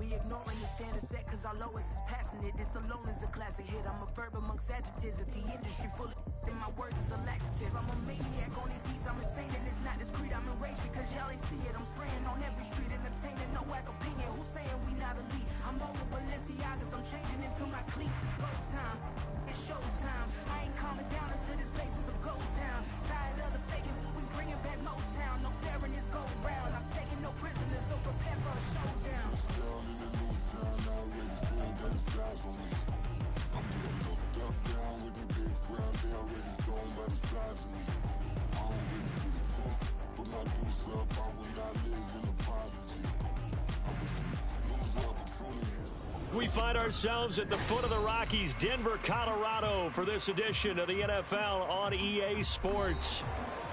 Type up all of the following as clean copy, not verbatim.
We ignoring the standard set cause our lowest is passionate. This alone is a classic hit. I'm a verb amongst adjectives. If the industry full of and my words is a laxative. I'm a maniac on these beats, I'm insane and it's not discreet. I'm enraged because y'all ain't see it. I'm spraying on every street, entertaining, no whack opinion. Who's saying we not elite? I'm over Balenciagas, I'm changing into my cleats. It's go time, it's show time. I ain't calming down until this place is a ghost town. Tired of the faking, we bringing back Motown. No staring, this go round. I'm taking no prisoners, so prepare for a showdown. Down in the new town, already feel that it's eyes on me. I'm getting looked up, down with the big frown. They already gone by the size of me. I don't really get a tip, but my deuce up. I will not live in apology. I wish you lose the opportunity. We find ourselves at the foot of the Rockies, Denver, Colorado, for this edition of the NFL on EA Sports.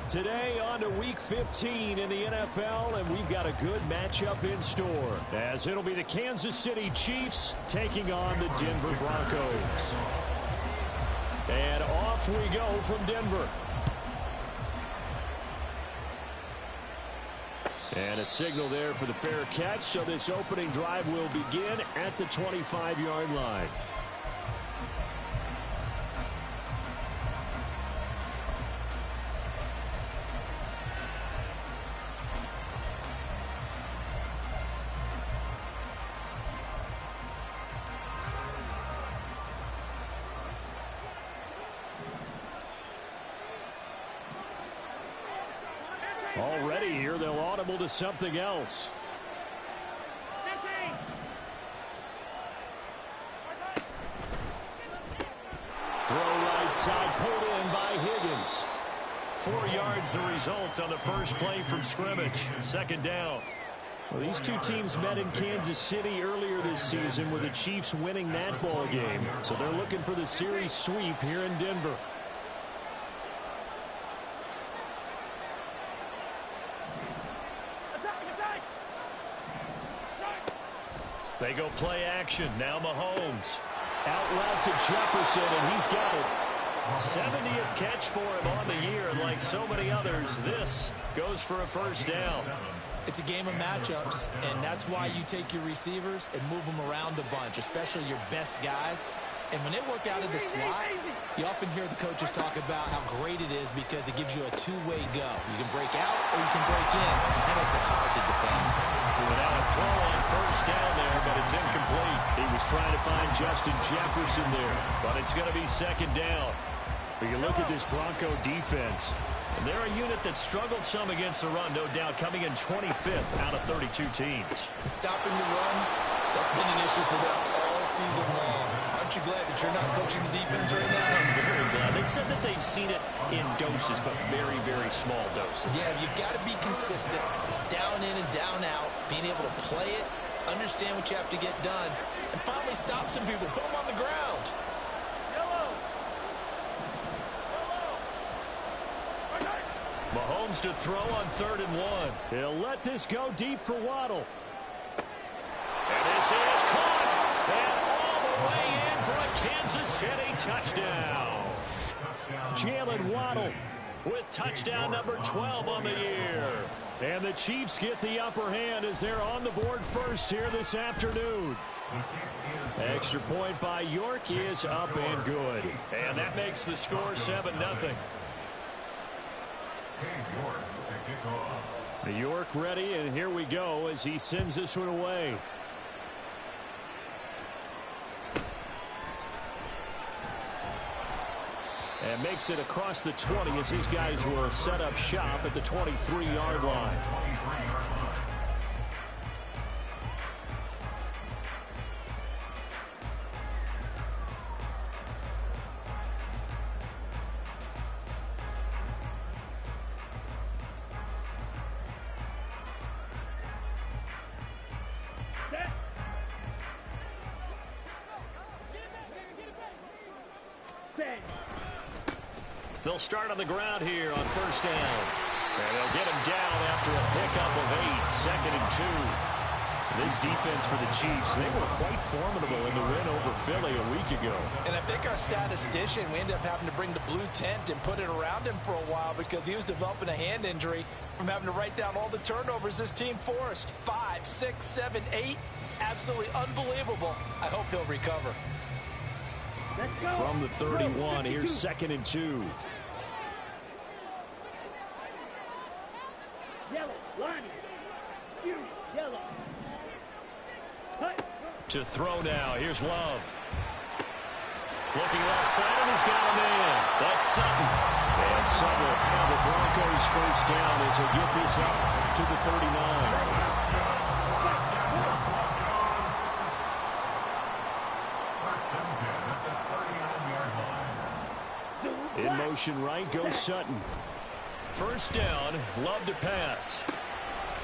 Today on to Week 15 in the NFL, and we've got a good matchup in store, as it'll be the Kansas City Chiefs taking on the Denver Broncos. And off we go from Denver. And a signal there for the fair catch, so this opening drive will begin at the 25-yard line. Already here, they'll audible to something else. Throw right side, pulled in by Higgins. 4 yards the result on the first play from scrimmage. Second down. Well, these two teams met in Kansas City earlier this season with the Chiefs winning that ball game. So they're looking for the series sweep here in Denver. They go play action. Now Mahomes. Out route to Jefferson, and he's got it. 70th catch for him on the year, and like so many others, this goes for a first down. It's a game of matchups, and that's why you take your receivers and move them around a bunch, especially your best guys. And when they work out of the slot, you often hear the coaches talk about how great it is because it gives you a two-way go. You can break out or you can break in. That makes it hard to defend. Without a throw on first down there, but it's incomplete. He was trying to find Justin Jefferson there, but it's going to be second down. You look at this Bronco defense. They're a unit that struggled some against the run, no doubt, coming in 25th out of 32 teams. And stopping the run, that's been an issue for them all season long. Aren't you glad that you're not coaching the defense right now? I'm very glad. They said that they've seen it in doses, but very, very small doses. Yeah, you've got to be consistent. It's down in and down out, being able to play it, understand what you have to get done, and finally stop some people, put them on the ground. Mahomes to throw on 3rd and 1. He'll let this go deep for Waddle. And this is caught. And all the way in for a Kansas City touchdown. Jalen Waddle with touchdown number 12 on the year. And the Chiefs get the upper hand as they're on the board first here this afternoon. Extra point by York is up and good. And that makes the score 7-0. York ready, and here we go as he sends this one away. And makes it across the 20 as his guys will set up shop at the 23-yard line. They'll start on the ground here on first down. And they'll get him down after a pickup of 8, 2nd and 2. This defense for the Chiefs, they were quite formidable in the win over Philly a week ago. And I think our statistician, we ended up having to bring the blue tent and put it around him for a while because he was developing a hand injury from having to write down all the turnovers this team forced. 5, 6, 7, 8. absolutely unbelievable. I hope he'll recover. From the 31, here's 2nd and 2. To throw now, here's Love. Looking left side, and he's got him in. That's Sutton. And Sutton will have the Broncos first down as they get this up to the 39. In motion right goes Sutton. First down, Love to pass.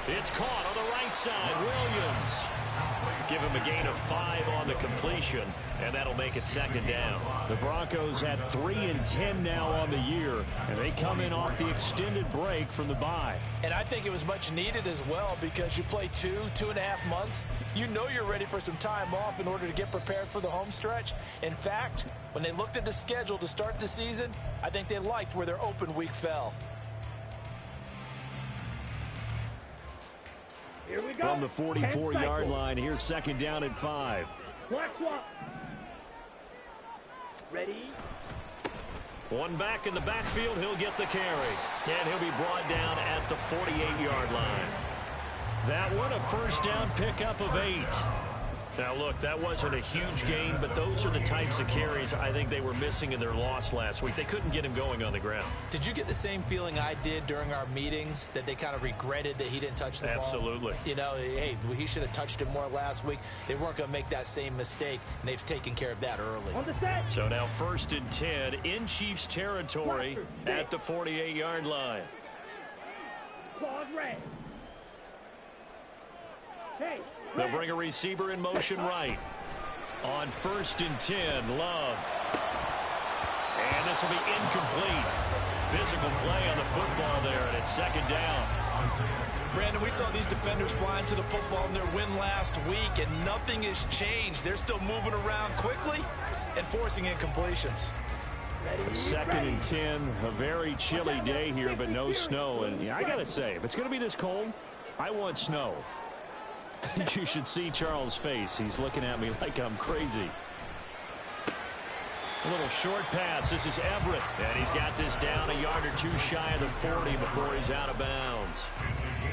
It's caught on the right side, Williams. Give him a gain of 5 on the completion, and that'll make it 2nd down. The Broncos had 3 and 10 now on the year, and they come in off the extended break from the bye. And I think it was much needed as well, because you play 2.5 months. You know you're ready for some time off in order to get prepared for the home stretch. In fact, when they looked at the schedule to start the season, I think they liked where their open week fell. Here we go. From the 44-yard line, here's 2nd down and 5. Black swap. Ready? One back in the backfield, he'll get the carry. And he'll be brought down at the 48-yard line. That one, a first down pickup of 8. Now, look, that wasn't a huge gain, but those are the types of carries I think they were missing in their loss last week. They couldn't get him going on the ground. Did you get the same feeling I did during our meetings, that they kind of regretted that he didn't touch the ball? Absolutely. You know, hey, he should have touched it more last week. They weren't going to make that same mistake, and they've taken care of that early. So now 1st and 10 in Chiefs territory at the 48-yard line. Claws red. Hey. They'll bring a receiver in motion right. On 1st and 10, Love. And this will be incomplete. Physical play on the football there, and it's 2nd down. Brandon, we saw these defenders flying to the football in their win last week, and nothing has changed. They're still moving around quickly and forcing incompletions. 2nd and 10, a very chilly day here, but no snow. And yeah, I got to say, if it's going to be this cold, I want snow. You should see Charles' face. He's looking at me like I'm crazy. A little short pass. This is Everett. And he's got this down a yard or 2 shy of the 40 before he's out of bounds.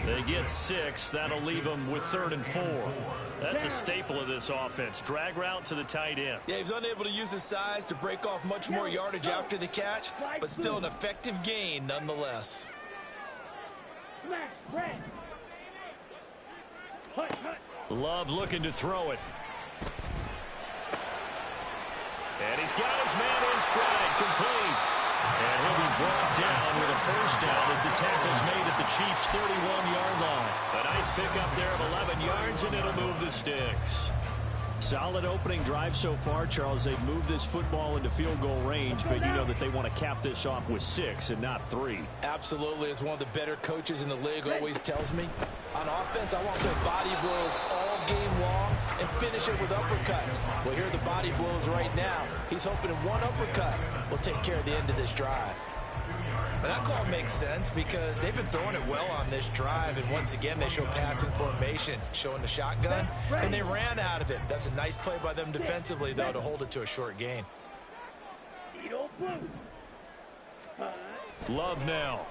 They get 6. That'll leave them with 3rd and 4. That's a staple of this offense. Drag route to the tight end. Yeah, he's unable to use his size to break off much more yardage after the catch, but still an effective gain nonetheless. Love looking to throw it. And he's got his man in stride, complete. And he'll be brought down with a first down as the tackle's made at the Chiefs' 31-yard line. A nice pickup there of 11 yards, and it'll move the sticks. Solid opening drive so far, Charles. They've moved this football into field goal range, but you know that they want to cap this off with 6 and not 3. Absolutely. As one of the better coaches in the league always tells me, on offense, I want their body blows all game long and finish it with uppercuts. Well, here are the body blows right now. He's hoping in one uppercut will take care of the end of this drive. And that call makes sense because they've been throwing it well on this drive, and once again they show passing formation, showing the shotgun, and they ran out of it. That's a nice play by them defensively, though, to hold it to a short gain. Love now.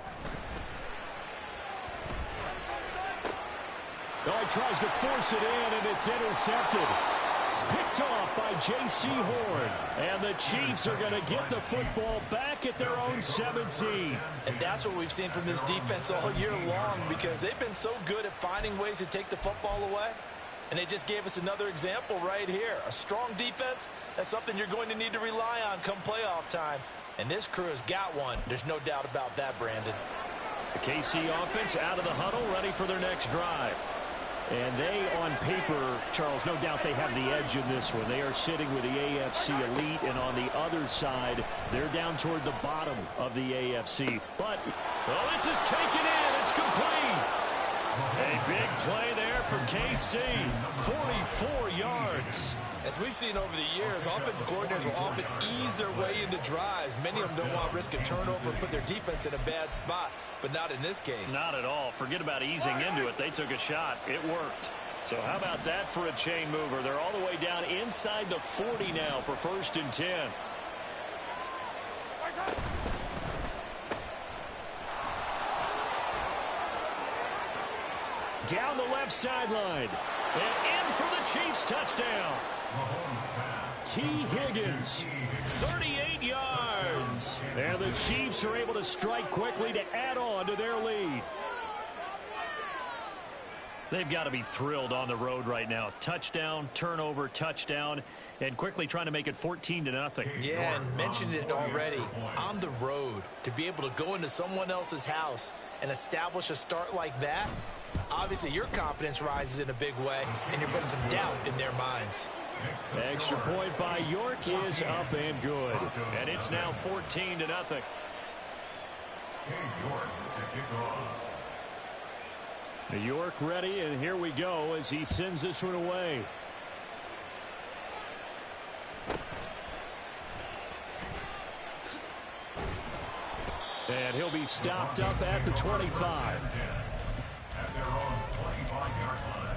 Oh, he tries to force it in, and it's intercepted. Picked off by J.C. Horn. And the Chiefs are going to get the football back at their own 17. And that's what we've seen from this defense all year long, because they've been so good at finding ways to take the football away. And they just gave us another example right here. A strong defense, that's something you're going to need to rely on come playoff time. And this crew has got one. There's no doubt about that, Brandon. The KC offense out of the huddle, ready for their next drive. And they, on paper, Charles, no doubt they have the edge in this one. They are sitting with the AFC elite, and on the other side, they're down toward the bottom of the AFC. But, well, this is taken in. It's complete. A big play there for KC. 44 yards. As we've seen over the years, offensive coordinators will often ease their way into drives. Many of them don't want to risk a turnover and put their defense in a bad spot, but not in this case. Not at all. Forget about easing into it. They took a shot. It worked. So how about that for a chain mover? They're all the way down inside the 40 now for 1st and 10. Down the left sideline. And in for the Chiefs touchdown. T. Higgins, 38 yards. And the Chiefs are able to strike quickly to add on to their lead. They've got to be thrilled on the road right now. Touchdown, turnover, touchdown, and quickly trying to make it 14-0. Yeah, and mentioned it already. On the road, to be able to go into someone else's house and establish a start like that, obviously your confidence rises in a big way, and you're putting some doubt in their minds. Extra point by York is up and good. And it's now 14-0. York ready, and here we go as he sends this one away. And he'll be stopped up at the 25. At their own 25-yard line.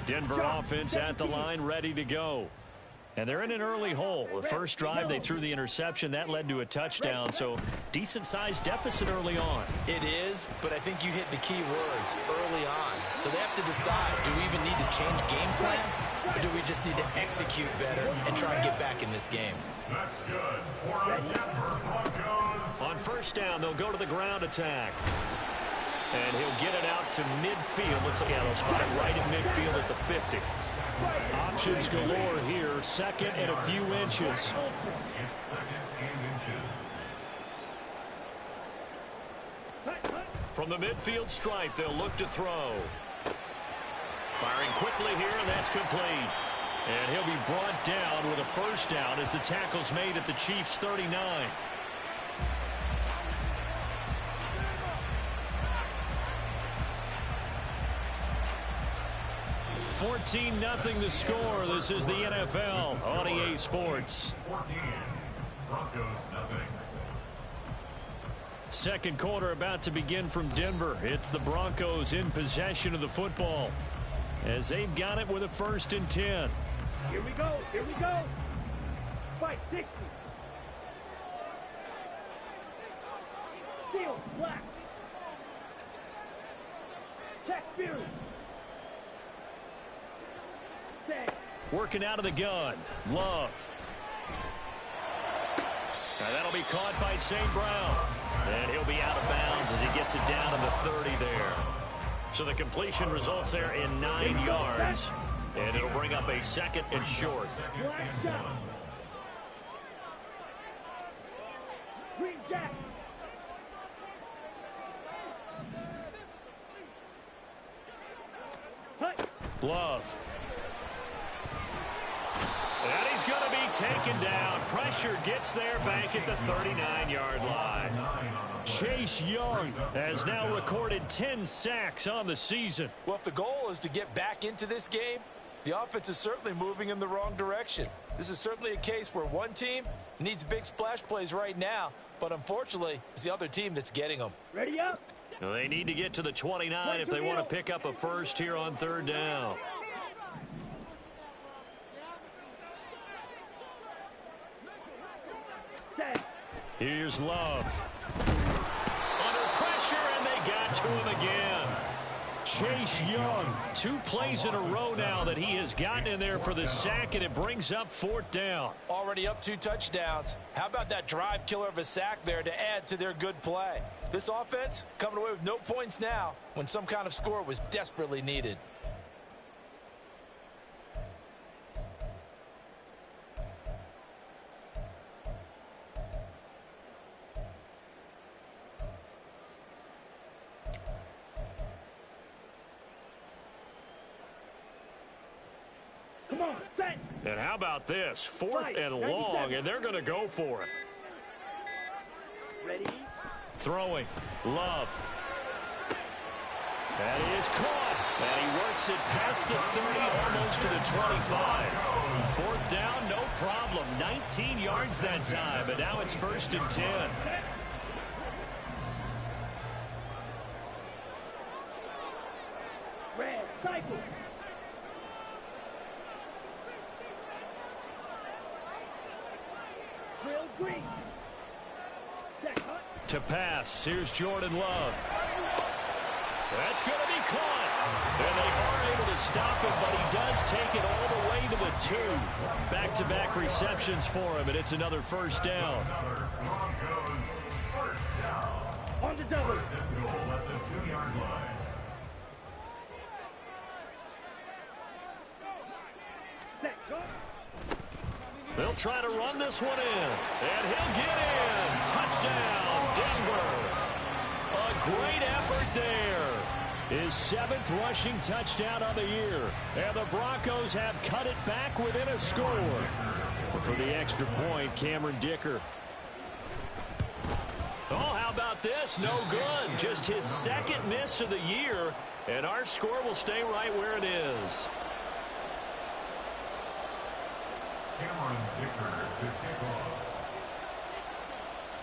Denver offense at the line, ready to go. And they're in an early hole. The first drive, they threw the interception. That led to a touchdown, so decent-sized deficit early on. It is, but I think you hit the key words early on. So they have to decide, do we even need to change game plan, or do we just need to execute better and try and get back in this game? That's good for the Denver Broncos. On first down, they'll go to the ground attack. And he'll get it out to midfield. Let's look at it. They'll spot it right at midfield at the 50. Options galore here. Second and a few inches. It's second and inches. From the midfield stripe, they'll look to throw. Firing quickly here, and that's complete. And he'll be brought down with a first down as the tackle's made at the Chiefs' 39. 14-0 the score. This is the NFL on EA Sports. 14. Broncos nothing. Second quarter about to begin from Denver. It's the Broncos in possession of the football as they've got it with a 1st and 10. Here we go. Here we go. Fight 60. Steel, black. Check Fury. Working out of the gun. Love. Now that'll be caught by St. Brown. And he'll be out of bounds as he gets it down to the 30 there. So the completion results there in 9 yards. And it'll bring up a 2nd and short. Green Jack. Love. And he's going to be taken down. Pressure gets there back at the 39-yard line. Chase Young has now recorded 10 sacks on the season. Well, if the goal is to get back into this game, the offense is certainly moving in the wrong direction. This is certainly a case where one team needs big splash plays right now, but unfortunately, it's the other team that's getting them. Ready up. They need to get to the 29 if they want to pick up a first here on 3rd down. Here's Love. Under pressure, and they got to him again. Chase Young, 2 plays in a row now that he has gotten in there for the sack, and it brings up 4th down. Already up 2 touchdowns. How about that drive killer of a sack there to add to their good play? This offense coming away with no points now when some kind of score was desperately needed. And how about this? 4th and long, and they're going to go for it. Ready? Throwing. Love. That is caught. And he works it past the 30, almost to the 25. Fourth down, no problem. 19 yards that time, but now it's 1st and 10. Red, cycle. Drill green. Set, hut. To pass, here's Jordan Love. That's going to be caught. And they are able to stop it, but he does take it all the way to the 2. Back-to-back receptions for him, and it's another 1st down. Broncos first down. On the double. First and goal at the 2-yard line. Set, go. They'll try to run this one in, and he'll get in. Touchdown, Denver. A great effort there. His 7th rushing touchdown of the year. And the Broncos have cut it back within a score. For the extra point, Cameron Dicker. Oh, how about this? No good. Just his 2nd miss of the year. And our score will stay right where it is. Cameron Dicker to kick off.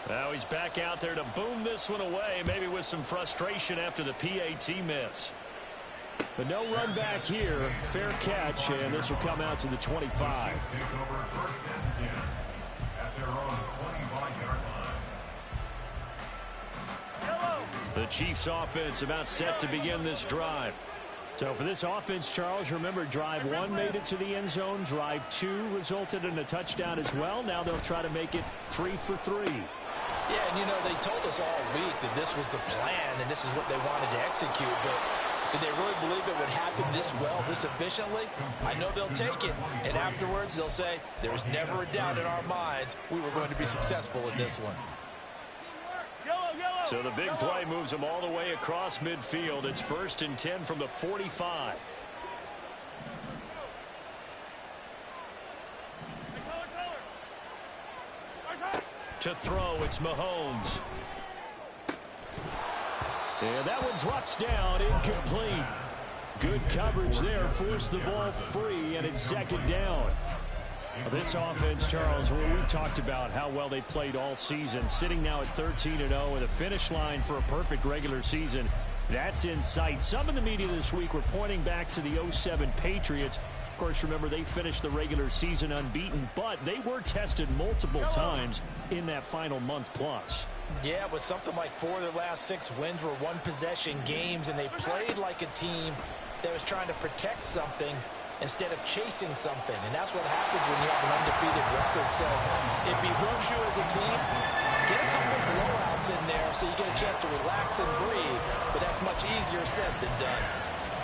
Now he's back out there to boom this one away, maybe with some frustration after the PAT miss. But no run back here. Fair catch, and this will come out to the 25. Take over 1st and 10 at their own 25-yard line. The Chiefs offense about set to begin this drive. So for this offense, Charles, remember drive 1 made it to the end zone. Drive 2 resulted in a touchdown as well. Now they'll try to make it 3 for 3. Yeah, and you know, they told us all week that this was the plan and this is what they wanted to execute, but did they really believe it would happen this well, this efficiently? I know they'll take it, and afterwards they'll say, there was never a doubt in our minds we were going to be successful in this one. So the big play moves them all the way across midfield. It's 1st and 10 from the 45. To throw, it's Mahomes. And that one drops down, incomplete. Good coverage there, forced the ball free, and it's 2nd down. This offense, Charles, we've talked about how well they played all season, sitting now at 13-0 with a finish line for a perfect regular season. That's in sight. Some in the media this week were pointing back to the 07 Patriots. Of course, remember, they finished the regular season unbeaten, but they were tested multiple times in that final month plus. Yeah, but something like 4 of their last 6 wins were one-possession games, and they played like a team that was trying to protect something instead of chasing something. And that's what happens when you have an undefeated record. So it behooves you as a team, get a couple blowouts in there so you get a chance to relax and breathe. But that's much easier said than done.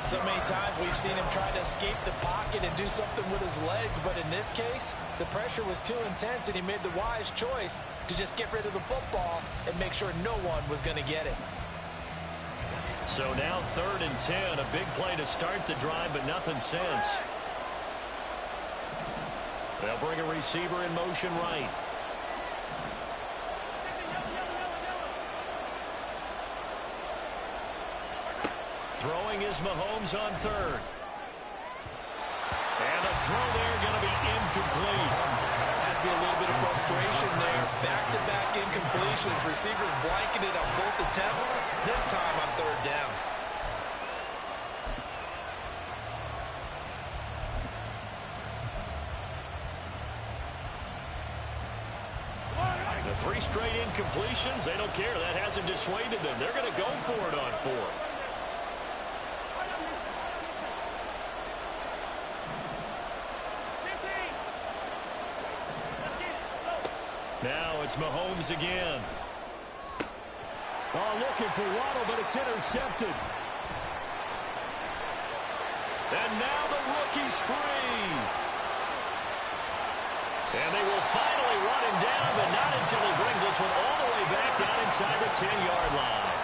So many times we've seen him try to escape the pocket and do something with his legs. But in this case, the pressure was too intense, and he made the wise choice to just get rid of the football and make sure no one was going to get it. So now 3rd and 10, a big play to start the drive, but nothing since. They'll bring a receiver in motion right. Throwing is Mahomes on 3rd. And a throw there going to be incomplete. Has to be a little bit of frustration there. Back-to-back incompletions. Receivers blanketed on both attempts, this time on 3rd down. The 3 straight incompletions, they don't care. That hasn't dissuaded them. They're going to go for it on 4th. Now it's Mahomes again. Oh, looking for Waddle, but it's intercepted. And now the rookie's free. And they will finally run him down, but not until he brings this one all the way back down inside the 10-yard line.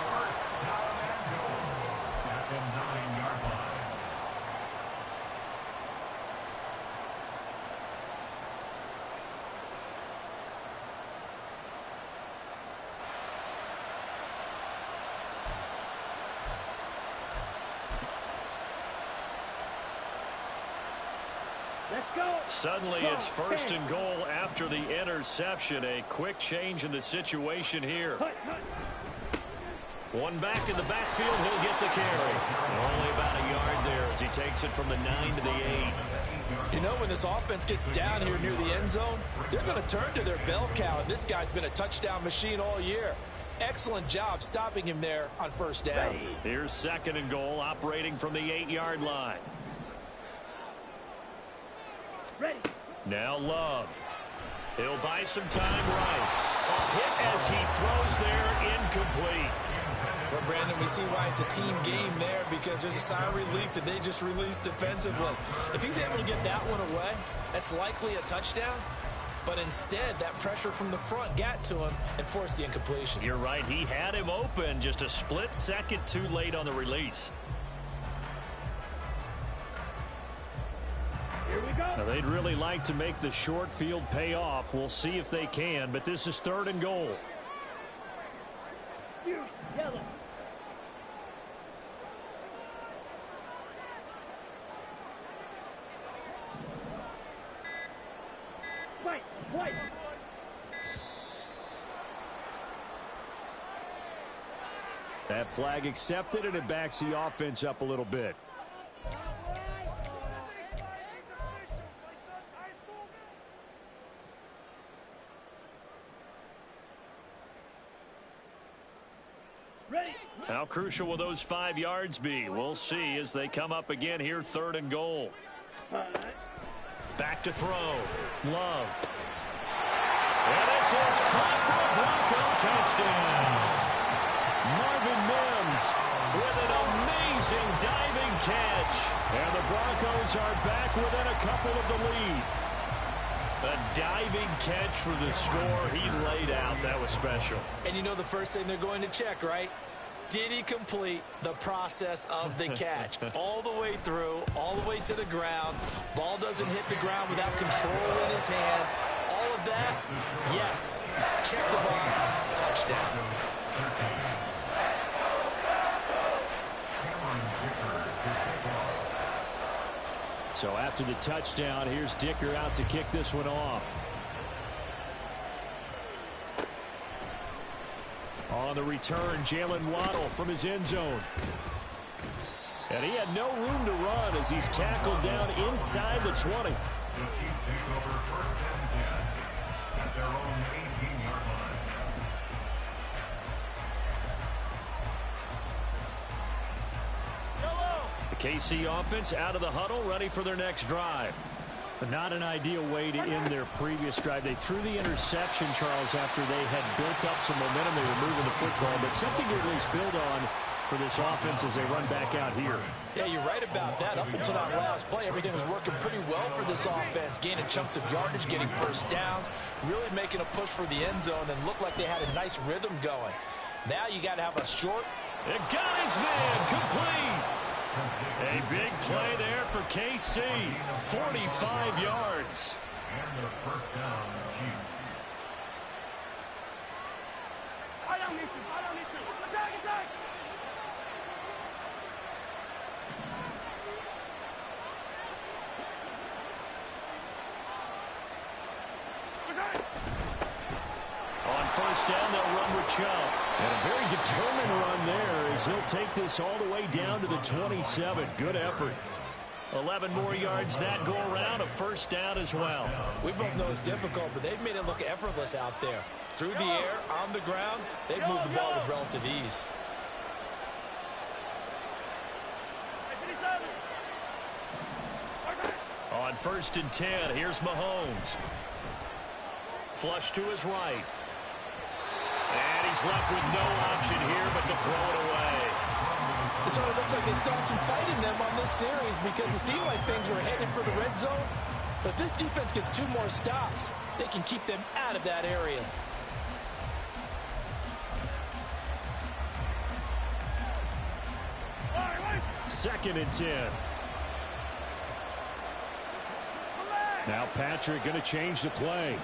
First down and goal at the 9-yard line. Suddenly it's first and goal after the interception. A quick change in the situation here. One back in the backfield. He'll get the carry. Only about a yard there as he takes it from the 9 to the 8. You know, when this offense gets down here near the end zone, they're going to turn to their bell cow, and this guy's been a touchdown machine all year. Excellent job stopping him there on first down. Here's second and goal, operating from the 8-yard line. Ready. Now Love. He'll buy some time right. A hit as he throws there, incomplete. Well, Brandon, we see why it's a team game there, because there's a sigh of relief that they just released defensively. If he's able to get that one away, that's likely a touchdown. But instead, that pressure from the front got to him and forced the incompletion. You're right. He had him open, just a split second too late on the release. Here we go. Now, they'd really like to make the short field pay off. We'll see if they can, but this is third and goal. Yellow. White. That flag accepted, and it backs the offense up a little bit. Ready. How crucial will those 5 yards be? We'll see as they come up again here, third and goal. Back to throw. Love. And this is caught for a Bronco touchdown. Marvin Mims with an amazing diving catch. And the Broncos are back within a couple of the lead. A diving catch for the score he laid out. That was special. And you know the first thing they're going to check, right? Did he complete the process of the catch? All the way through, all the way to the ground. Ball doesn't hit the ground without control in his hands. All of that, yes. Check the box, touchdown. So after the touchdown, here's Dicker out to kick this one off. On the return, Jalen Waddle from his end zone. And he had no room to run as he's tackled down inside the 20. The Chiefs take over first and 10 at their own 18-yard line. The KC offense out of the huddle, ready for their next drive. But not an ideal way to end their previous drive. They threw the interception, Charles, after they had built up some momentum. They were moving the football, but something to at least build on for this offense as they run back out here. Yeah, you're right about that. Up until that last play, everything was working pretty well for this offense. Gaining chunks of yardage, getting first downs, really making a push for the end zone, and looked like they had a nice rhythm going. Now you got to have a short. It got his man complete. A big play there for KC. 45 yards. And the first down, Chiefs. Attack! On first down, they'll run with Chubb. And a very determined run there as he'll take this all the way down to the 27. Good effort. 11 more yards that go around, a first down as well. We both know it's difficult, but they've made it look effortless out there. Through the air, on the ground, they've moved the ball with relative ease. On first and 10, here's Mahomes. Flush to his right. And he's left with no option here but to throw it away. It sort of looks like they still have some fight in them on this series because it seemed like things were headed for the red zone. But if this defense gets 2 more stops, they can keep them out of that area. Second and 10. Now Patrick going to change the play.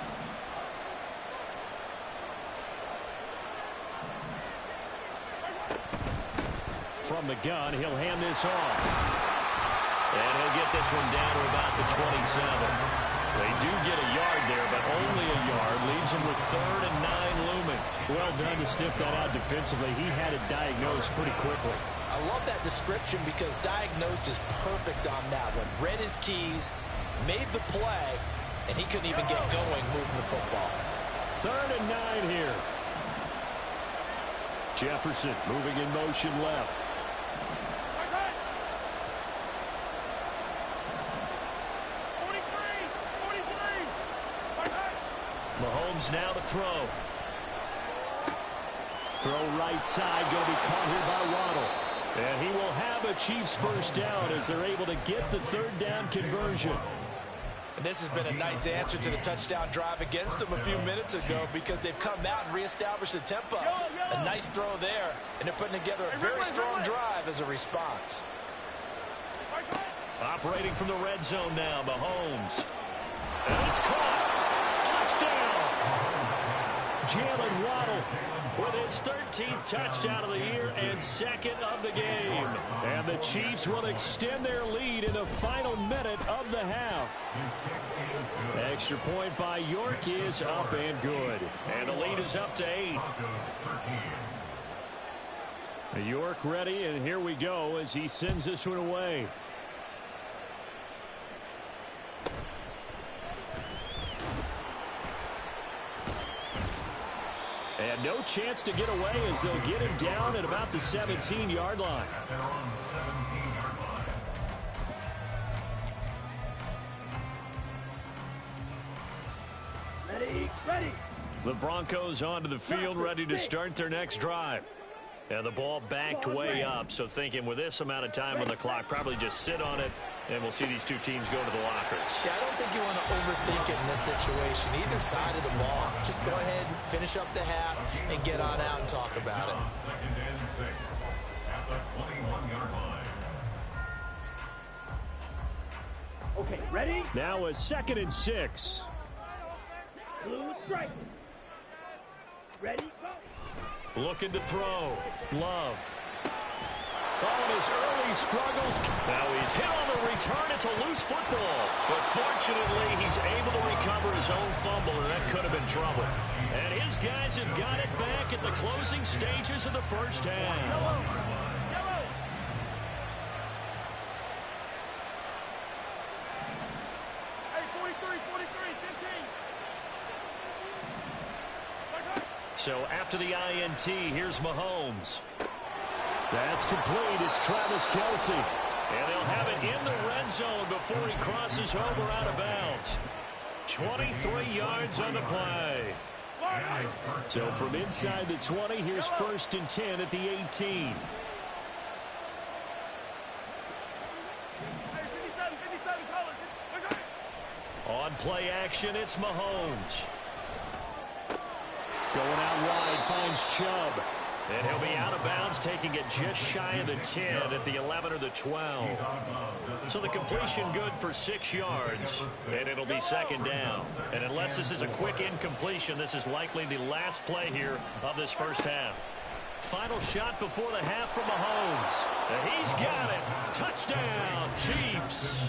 From the gun, he'll hand this off. And he'll get this one down to about the 27. They do get a yard there, but only a yard. Leaves him with 3rd and 9 looming. Well done to sniff that out defensively. He had it diagnosed pretty quickly. I love that description because diagnosed is perfect on that one. Read his keys, made the play, and he couldn't even get going moving the football. 3rd and 9 here. Jefferson moving in motion left. Mahomes now to throw. Throw right side, going to be caught here by Waddle. And he will have a Chiefs first down as they're able to get the 3rd down conversion. And this has been a nice answer to the touchdown drive against them a few minutes ago because they've come out and reestablished the tempo. A nice throw there, and they're putting together a very strong drive as a response. Operating from the red zone now, Mahomes. And it's caught. Touchdown! Jalen Waddle with his 13th touchdown of the year and 2nd of the game. And the Chiefs will extend their lead in the final minute of the half. Extra point by York is up and good. And the lead is up to 8. York ready, and here we go as he sends this one away. And no chance to get away as they'll get him down at about the 17-yard line. Ready. The Broncos onto the field, ready to start their next drive. And the ball backed way up, so thinking with this amount of time on the clock, probably just sit on it, and we'll see these two teams go to the lockers. Yeah, I don't think you want to overthink it in this situation. Either side of the ball, just go ahead and finish up the half and get on out and talk about it. 2nd and 6 at the 21-yard line. Okay, ready? Now a 2nd and 6. Blue strike. Ready, go. Looking to throw. Love. On his early struggles. Now he's hit on the return. It's a loose football. But fortunately, he's able to recover his own fumble, and that could have been trouble. And his guys have got it back at the closing stages of the first half. Yellow. Hey, 43, 15. So after the INT, here's Mahomes. That's complete. It's Travis Kelce. And they'll have it in the red zone before he crosses over out of bounds. 23 yards on the play. So from inside the 20, here's 1st and 10 at the 18. Hey, 57, colors. On play action, it's Mahomes. Going out wide, finds Chubb. And he'll be out of bounds, taking it just shy of the 10 at the 11 or the 12. So the completion good for 6 yards, and it'll be 2nd down. And unless this is a quick incompletion, this is likely the last play here of this first half. Final shot before the half from Mahomes. And he's got it. Touchdown, Chiefs.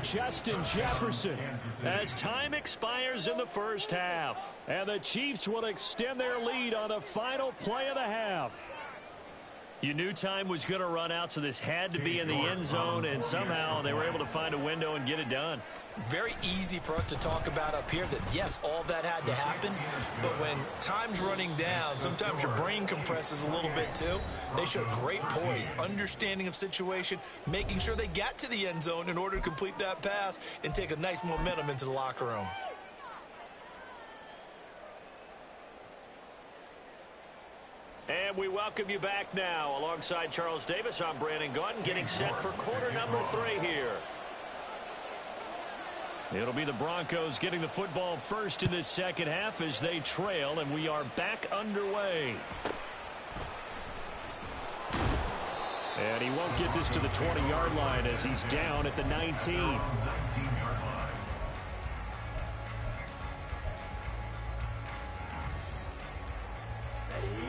Justin Jefferson as time expires in the first half. And the Chiefs will extend their lead on the final play of the half. You knew time was going to run out, so this had to be in the end zone, and somehow they were able to find a window and get it done. Very easy for us to talk about up here that, yes, all that had to happen, but when time's running down, sometimes your brain compresses a little bit too. They showed great poise, understanding of situation, making sure they got to the end zone in order to complete that pass and take a nice momentum into the locker room. And we welcome you back now. Alongside Charles Davis, I'm Brandon Gaudin, getting set for quarter number 3 here. It'll be the Broncos getting the football first in this second half as they trail, and we are back underway. And he won't get this to the 20-yard line as he's down at the 19.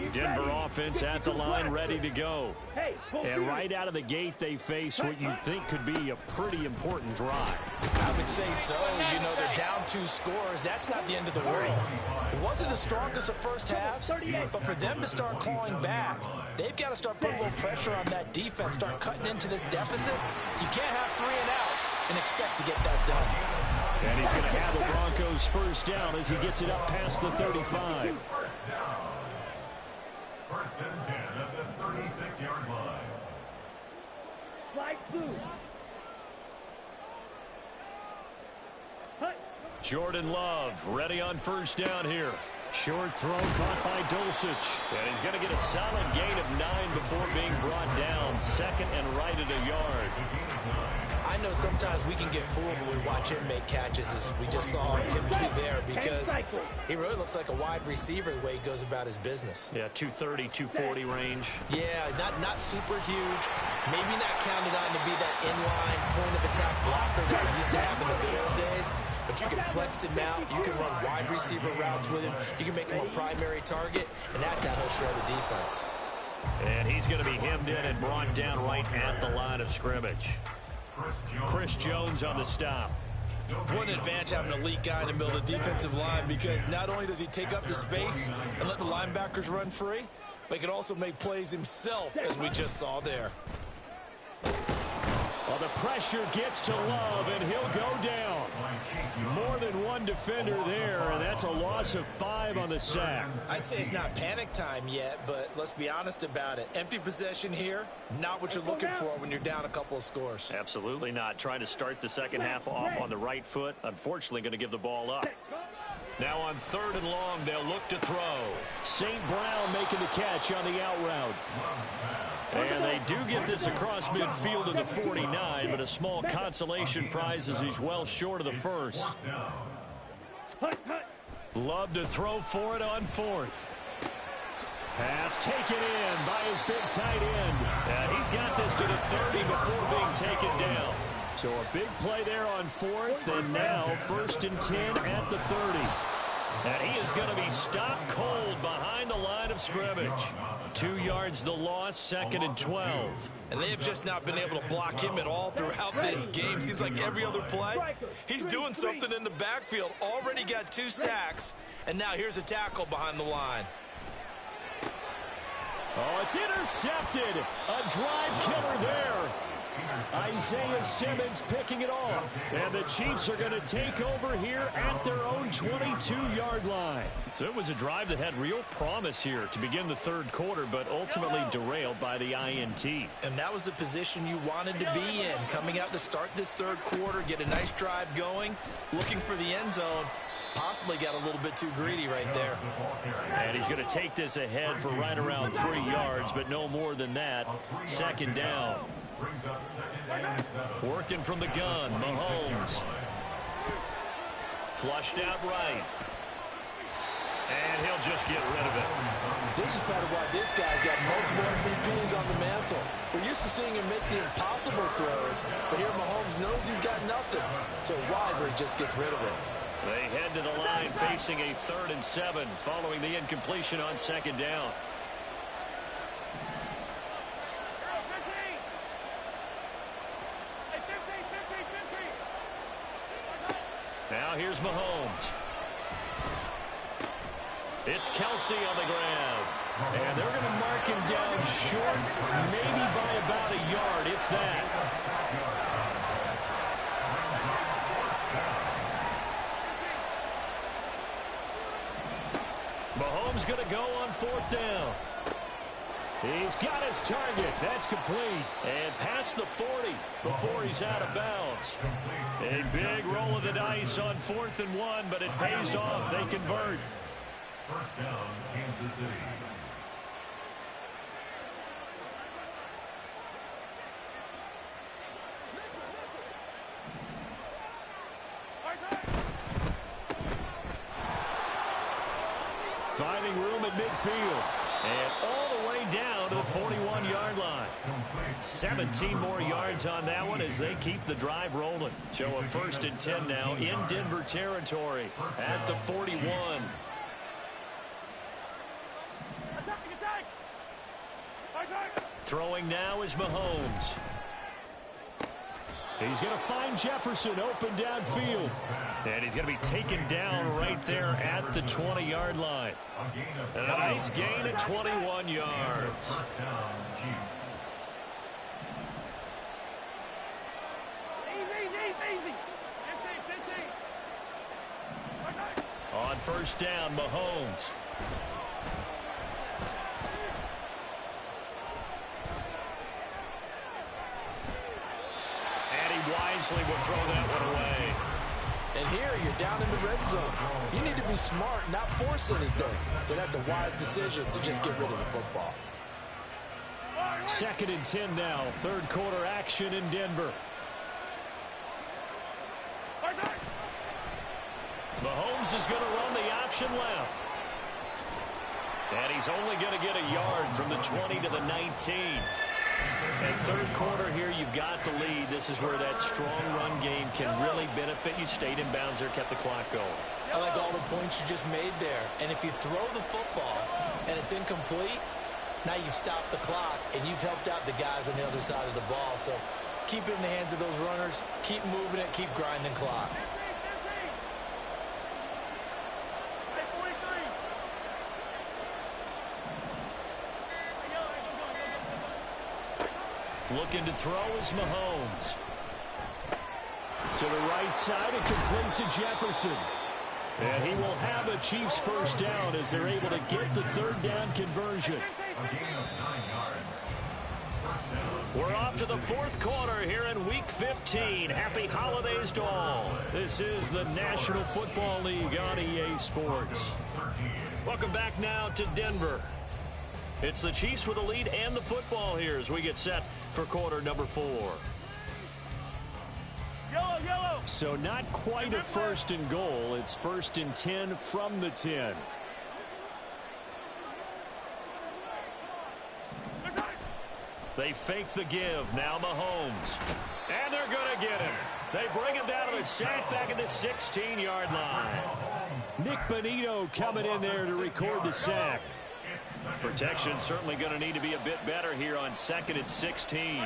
Ready, Denver offense at the line, ready to go. And right out of the gate, they face what you think could be a pretty important drive. I would say so. You know, they're down 2 scores. That's not the end of the world. It wasn't the strongest of first halves, but for them to start clawing back, they've got to start putting a little pressure on that defense, start cutting into this deficit. You can't have 3 and outs and expect to get that done. And he's going to have the Broncos first down as he gets it up past the 35. First and 10 at the 36-yard line. Slide through. Jordan Love ready on first down here. Short throw caught by Dulcich. And he's going to get a solid gain of 9 before being brought down. Second and right at a yard. I know sometimes we can get fooled when we watch him make catches, as we just saw him do there, because he really looks like a wide receiver the way he goes about his business. Yeah, 230, 240 range. Yeah, not super huge. Maybe not counted on to be that inline point-of-attack blocker that we used to have in the good old days, but you can flex him out. You can run wide receiver routes with him. You can make him a primary target, and that's how he'll shred the defense. And he's going to be hemmed in and brought down right at the line of scrimmage. Chris Jones on the stop. What an advantage having an elite guy in the middle of the defensive line, because not only does he take up the space and let the linebackers run free, but he can also make plays himself, as we just saw there. Well, the pressure gets to Love, and he'll go down. More than one defender there, and that's a loss of 5 on the sack. I'd say it's not panic time yet, but let's be honest about it. Empty possession here, not what you're looking for when you're down a couple of scores. Absolutely not. Trying to start the second half off on the right foot. Unfortunately, going to give the ball up. Now on 3rd and long, they'll look to throw. St. Brown making the catch on the out route. And they do get this across midfield to the 49, but a small consolation prize as he's well short of the first. Love to throw for it on 4th. Pass taken in by his big tight end. And he's got this to the 30 before being taken down. So a big play there on 4th, and now 1st and 10 at the 30. And he is going to be stopped cold behind the line of scrimmage. 2 yards the loss, 2nd and 12. And they have just not been able to block him at all throughout this game. Seems like every other play, he's doing something in the backfield. Already got 2 sacks, and now here's a tackle behind the line. Oh, it's intercepted. A drive killer there. Isaiah Simmons picking it off. And the Chiefs are going to take over here at their own 22-yard line. So it was a drive that had real promise here to begin the 3rd quarter, but ultimately derailed by the INT. And that was the position you wanted to be in. Coming out to start this 3rd quarter, get a nice drive going, looking for the end zone. Possibly got a little bit too greedy right there. And he's going to take this ahead for right around 3 yards, but no more than that. 2nd down. Working from the gun, Mahomes. Flushed out right. And he'll just get rid of it. This is part of why this guy's got multiple MVPs on the mantle. We're used to seeing him make the impossible throws, but here Mahomes knows he's got nothing, so wisely just gets rid of it. They head to the line facing a 3rd and 7 following the incompletion on 2nd down. Now here's Mahomes. It's Kelsey on the ground. And they're going to mark him down short, maybe by about a yard, if that. Mahomes going to go on 4th down. He's got his target. That's complete. And past the 40 before he's out of bounds. A big roll of the dice on 4th and 1, but it pays off. They convert. First down, Kansas City. Finding room at midfield. And all the way down to the 41-yard line. 17 more yards on that one as they keep the drive rolling. So a 1st and 10 now in Denver territory at the 41. Throwing now is Mahomes. He's going to find Jefferson open downfield. And he's going to be taken down right there at the 20-yard line. And a nice gain of 21 yards. On first down, Mahomes. And he wisely will throw that one away. And here you're down in the red zone. You need to be smart, not force anything. So that's a wise decision to just get rid of the football. 2nd and 10 now. Third quarter action in Denver. Mahomes is going to run the option left. And he's only going to get a yard from the 20 to the 19. And third quarter here, you've got the lead. This is where that strong run game can really benefit you. Stayed in bounds there, kept the clock going. I like all the points you just made there. And if you throw the football and it's incomplete, now you've stopped the clock and you've helped out the guys on the other side of the ball. So keep it in the hands of those runners. Keep moving it. Keep grinding clock. Looking to throw is Mahomes. To the right side and complete to Jefferson. And he will have a Chiefs first down as they're able to get the third down conversion. We're off to the fourth quarter here in Week 15. Happy holidays to all. This is the National Football League on EA Sports. Welcome back now to Denver. It's the Chiefs with the lead and the football here as we get set for quarter number 4. Yellow. So not quite a 1st and goal. It's 1st and 10 from the 10. They fake the give. Now Mahomes. And they're going to get him. They bring him down to the sack back at the 16-yard line. Nick Bonito coming in there to record the sack. Protection certainly going to need to be a bit better here on 2nd and 16.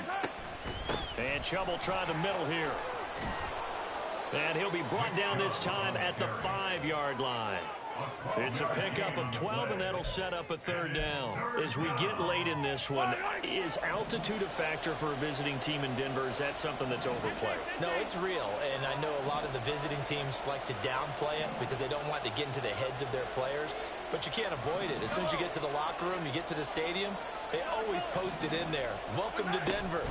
And Chubb will try the middle here. And he'll be brought down this time at the 5-yard line. It's a pickup of 12, and that'll set up a third down. As we get late in this one, is altitude a factor for a visiting team in Denver? Is that something that's overplayed? No, it's real, and I know a lot of the visiting teams like to downplay it because they don't want to get into the heads of their players, but you can't avoid it. As soon as you get to the locker room, you get to the stadium, they always post it in there. Welcome to Denver.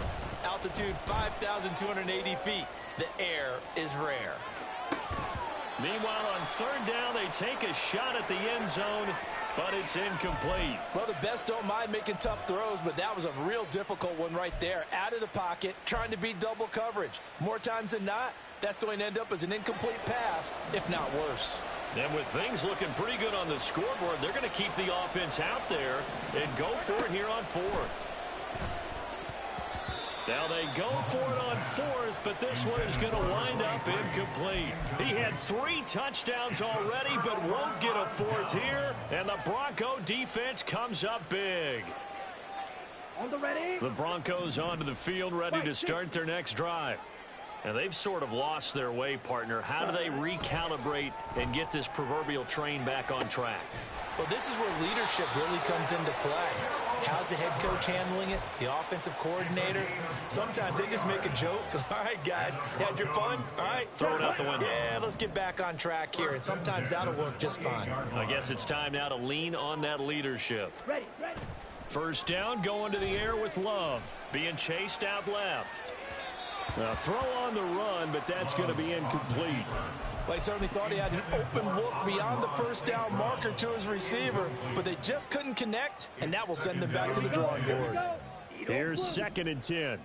Altitude 5,280 feet. The air is rare. Meanwhile, on third down, they take a shot at the end zone, but it's incomplete. Well, the best don't mind making tough throws, but that was a real difficult one right there. Out of the pocket, trying to beat double coverage. More times than not, that's going to end up as an incomplete pass, if not worse. And with things looking pretty good on the scoreboard, they're going to keep the offense out there and go for it here on 4th. Now they go for it on 4th, but this one is going to wind up incomplete. He had 3 touchdowns already, but won't get a 4th here. And the Bronco defense comes up big. On the ready. The Broncos onto the field, ready to start their next drive. And they've sort of lost their way, partner. How do they recalibrate and get this proverbial train back on track? Well, this is where leadership really comes into play. How's the head coach handling it? The offensive coordinator? Sometimes they just make a joke. All right, guys, had your fun? All right. Throw it out the window. Yeah, let's get back on track here. And sometimes that'll work just fine. I guess it's time now to lean on that leadership. Ready. First down, going to the air with Love. Being chased out left. Now throw on the run, but that's going to be incomplete. Well, he certainly thought he had an open look beyond the first down marker to his receiver, but they just couldn't connect, and that will send them back to the drawing board. Here's 2nd and 10.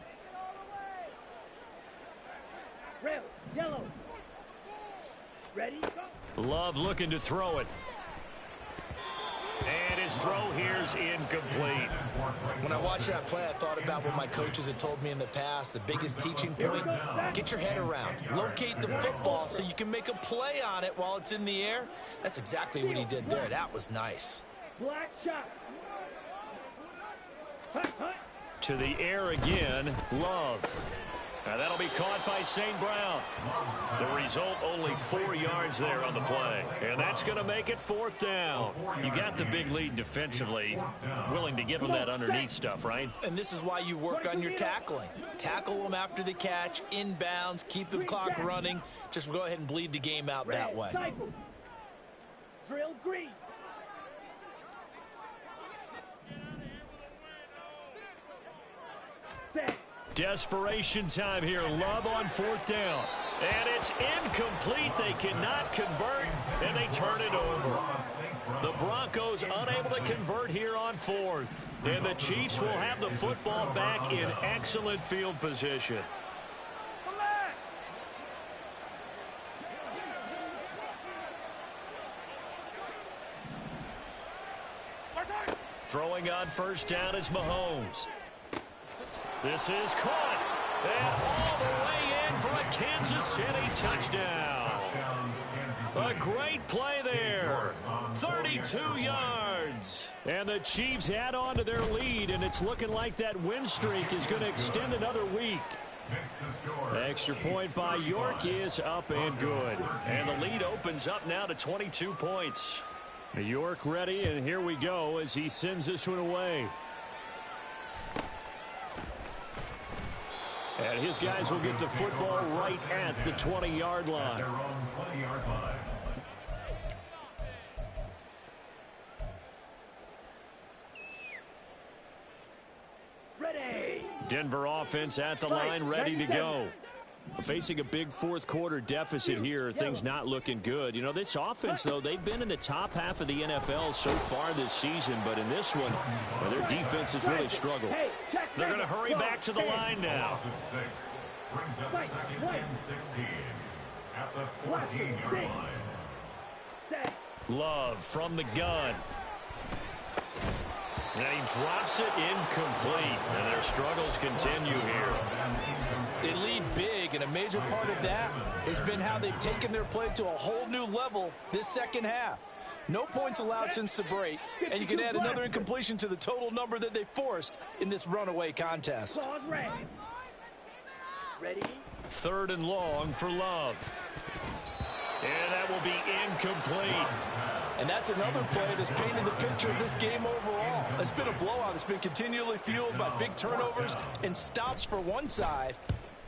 Red, yellow. Ready, go. Love looking to throw it. And his throw here's incomplete. When I watched that play, I thought about what my coaches had told me in the past. The biggest teaching point, get your head around. Locate the football so you can make a play on it while it's in the air. That's exactly what he did there. That was nice. Black shot. To the air again, Love. And that'll be caught by St. Brown. The result, only 4 yards there on the play. And that's going to make it 4th down. You got the big lead defensively. Willing to give them that underneath stuff, right? And this is why you work on your tackling. Tackle them after the catch, inbounds, keep the clock running. Just go ahead and bleed the game out that way. Drill green. Desperation time here. Love on 4th down. And it's incomplete. They cannot convert, and they turn it over. The Broncos unable to convert here on 4th. And the Chiefs will have the football back in excellent field position. Throwing on 1st down is Mahomes. This is caught. And all the way in for a Kansas City touchdown. A great play there. 32 yards. And the Chiefs add on to their lead, and it's looking like that win streak is going to extend another week. Extra point by York is up and good. And the lead opens up now to 22 points. York ready, and here we go as he sends this one away. And his guys will get the football right at the 20-yard line. Ready. Denver offense at the line, ready to go. Facing a big 4th quarter deficit here, things not looking good. You know, this offense, though, they've been in the top half of the NFL so far this season, but in this one, well, their defense has really struggled. They're going to hurry back to the line now. Brings up 2nd and 16 at the 14-yard line. Love from the gun. And he drops it incomplete. And their struggles continue here. They lead big, and a major part of that has been how they've taken their play to a whole new level this second half. No points allowed since the break, and you can add another incompletion to the total number that they forced in this runaway contest. Ready? 3rd and long for Love. And that will be incomplete. And that's another play that's painted the picture of this game overall. It's been a blowout. It's been continually fueled by big turnovers and stops for one side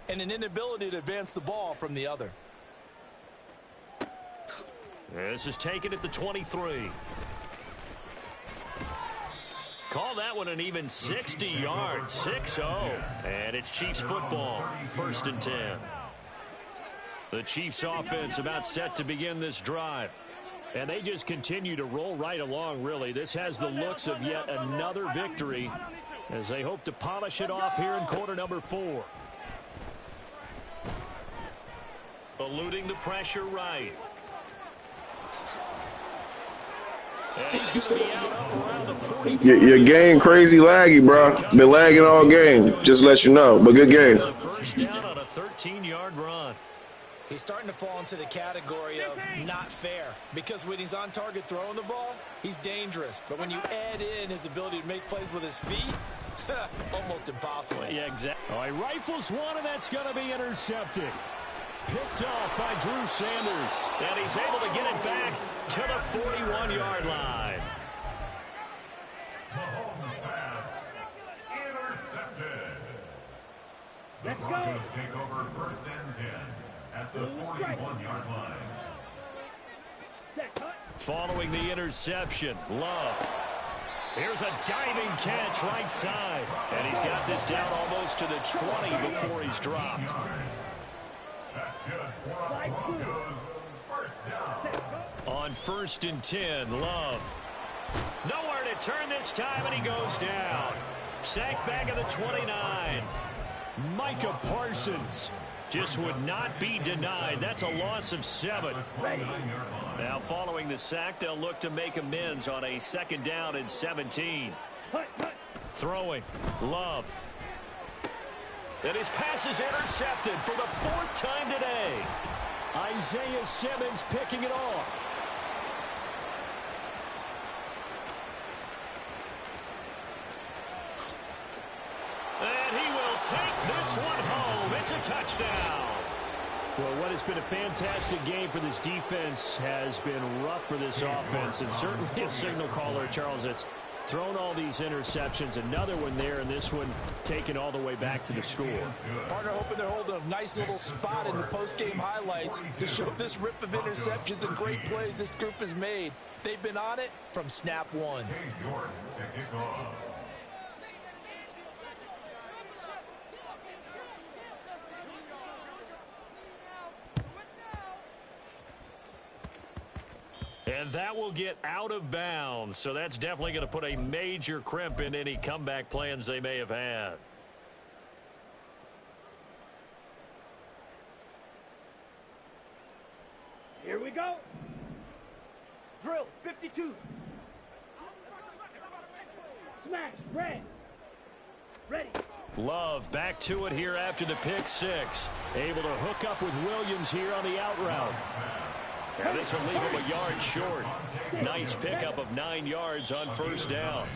and an inability to advance the ball from the other. This is taken at the 23. Call that one an even 60 yards, 6-0. And it's Chiefs football, 1st and 10. The Chiefs offense about set to begin this drive. And they just continue to roll right along, really. This has the looks of yet another victory as they hope to polish it off here in quarter number 4. Eluding the pressure right. And he's going to be out up around the 45. Your game crazy laggy, bro. Been lagging all game. Just let you know. But good game. The 1st down on a 13-yard run. He's starting to fall into the category of not fair, because when he's on target throwing the ball, he's dangerous. But when you add in his ability to make plays with his feet, almost impossible. Yeah, exactly. Oh, he rifles one, and that's going to be intercepted. Picked off by Drew Sanders. And he's able to get it back to the 41-yard line. Mahomes pass intercepted. The Let's go. Broncos take over 1st and 10 at the 41-yard line. Following the interception, Love. Here's a diving catch right side. And he's got this down almost to the 20 before he's dropped. That's good for the Broncos. 1st down. On 1st and 10, Love. Nowhere to turn this time, and he goes down. Sacked back at the 29. Micah Parsons just would not be denied. That's a loss of 7. Now following the sack, they'll look to make amends on a 2nd down and 17. Throwing, Love. And his pass is intercepted for the 4th time today. Isaiah Simmons picking it off. this one home. It's a touchdown. Well, what has been a fantastic game for this defense has been rough for this offense, and certainly a signal caller, Charles, that's thrown all these interceptions. Another one there, and this one taken all the way back to the score. Partner hoping they're holding a nice little spot in the post-game highlights to show this rip of interceptions and great plays this group has made. They've been on it from snap one. And that will get out of bounds. So that's definitely going to put a major crimp in any comeback plans they may have had. Here we go. Drill, 52. Smash, red. Ready. Love back to it here after the pick six. Able to hook up with Williams here on the out route. And this will leave him a yard short. Nice pickup of 9 yards on first down.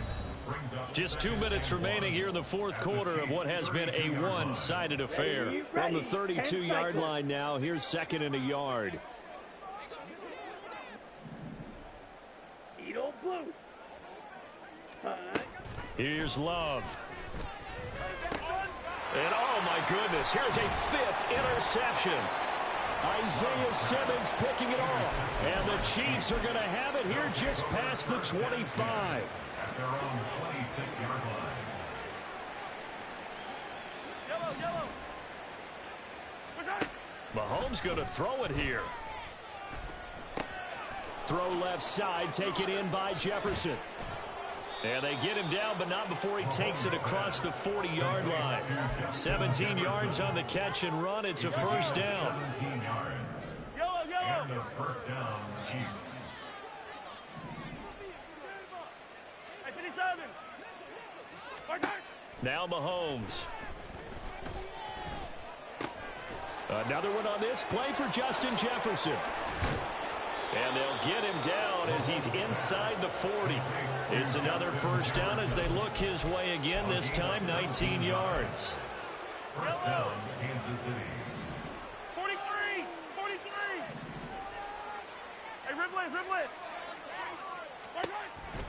Just 2 minutes remaining here in the fourth quarter of what has been a one-sided affair. From the 32-yard line now, here's second and a yard. Edo blue. Here's Love. And oh my goodness, here's a 5th interception. Isaiah Simmons picking it off. And the Chiefs are going to have it here just past the 25. At their own 26-yard line. Yellow. Mahomes going to throw it here. Throw left side, taken in by Jefferson. And they get him down, but not before he takes it across the 40-yard line. 17 yards on the catch and run. It's a first down. 17 yards. Yellow. And a first down, Chiefs. Now Mahomes. Another one on this play for Justin Jefferson. And they'll get him down as he's inside the 40. It's another first down as they look his way again, this time 19 yards. First down, Kansas City. 43. Hey, Riblet.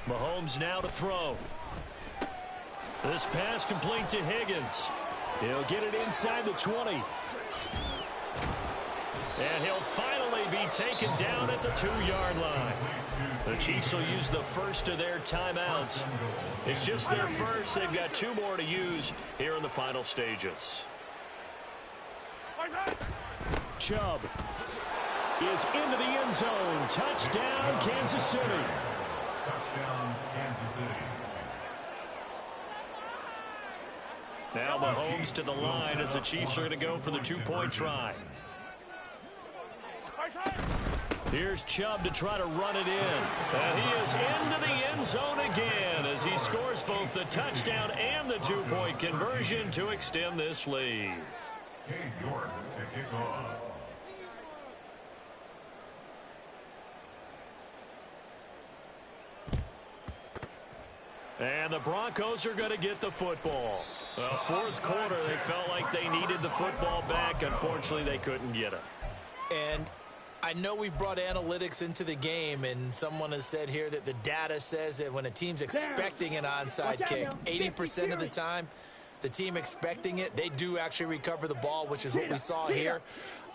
Mahomes now to throw. This pass complete to Higgins. He'll get it inside the 20. And he'll finally be taken down at the 2-yard line. The Chiefs will use the first of their timeouts. It's just their first. They've got 2 more to use here in the final stages. Chubb is into the end zone. Touchdown, Kansas City. Touchdown, Kansas City. Now Mahomes to the line as the Chiefs are going to go for the 2-point try. Here's Chubb to try to run it in. And he is into the end zone again as he scores both the touchdown and the 2-point conversion to extend this lead. Cade York to kick off. And the Broncos are going to get the football. Well, fourth quarter, they felt like they needed the football back. Unfortunately, they couldn't get it. And I know we brought analytics into the game, and someone has said here that the data says that when a team's expecting an onside kick, 80% of the time, the team expecting it, they do actually recover the ball, which is what we saw here.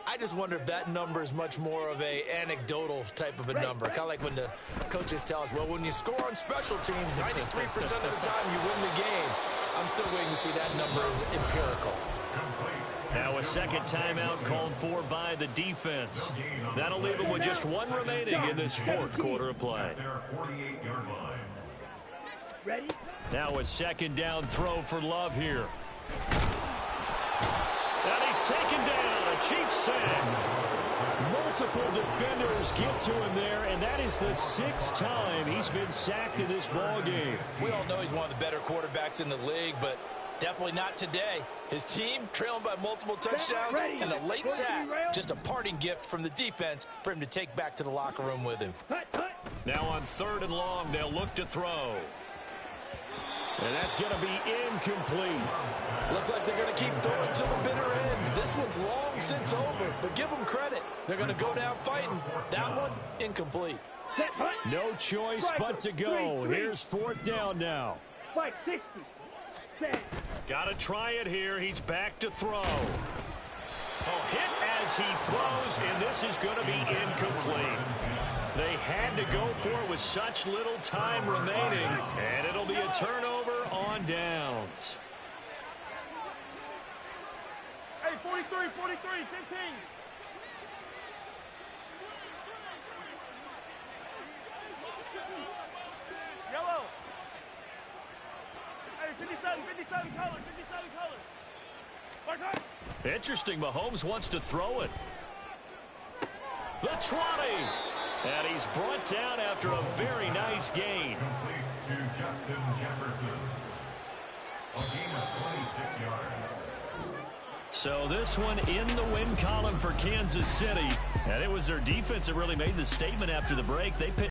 I just wonder if that number is much more of a anecdotal type of a number. Kind of like when the coaches tell us, well, when you score on special teams, 93% of the time you win the game. I'm still waiting to see that number as empirical. Now a second timeout called for by the defense. That'll leave them with just 1 remaining in this fourth quarter of play. Ready? Now a second down throw for Love here. And he's taken down. A Chiefs sack. Multiple defenders get to him there, and that is the 6th time he's been sacked in this ball game. We all know he's one of the better quarterbacks in the league, but definitely not today. His team trailing by multiple touchdowns and a late sack. Just a parting gift from the defense for him to take back to the locker room with him. Now on 3rd and long, they'll look to throw. And that's going to be incomplete. Looks like they're going to keep throwing to the bitter end. This one's long since over, but give them credit. They're going to go down fighting. That one, incomplete. No choice but to go. Here's 4th down now. 60. Got to try it here. He's back to throw. Oh, hit as he throws, and this is going to be incomplete. They had to go for it with such little time remaining, and it'll be a turnover on downs. Hey, 43, 15. Yellow. Hey, 57 color. Interesting, Mahomes wants to throw it. The 20. And he's brought down after a very nice gain. Complete to Justin Jefferson. A gain of 26 yards. So this one in the win column for Kansas City. And it was their defense that really made the statement after the break. They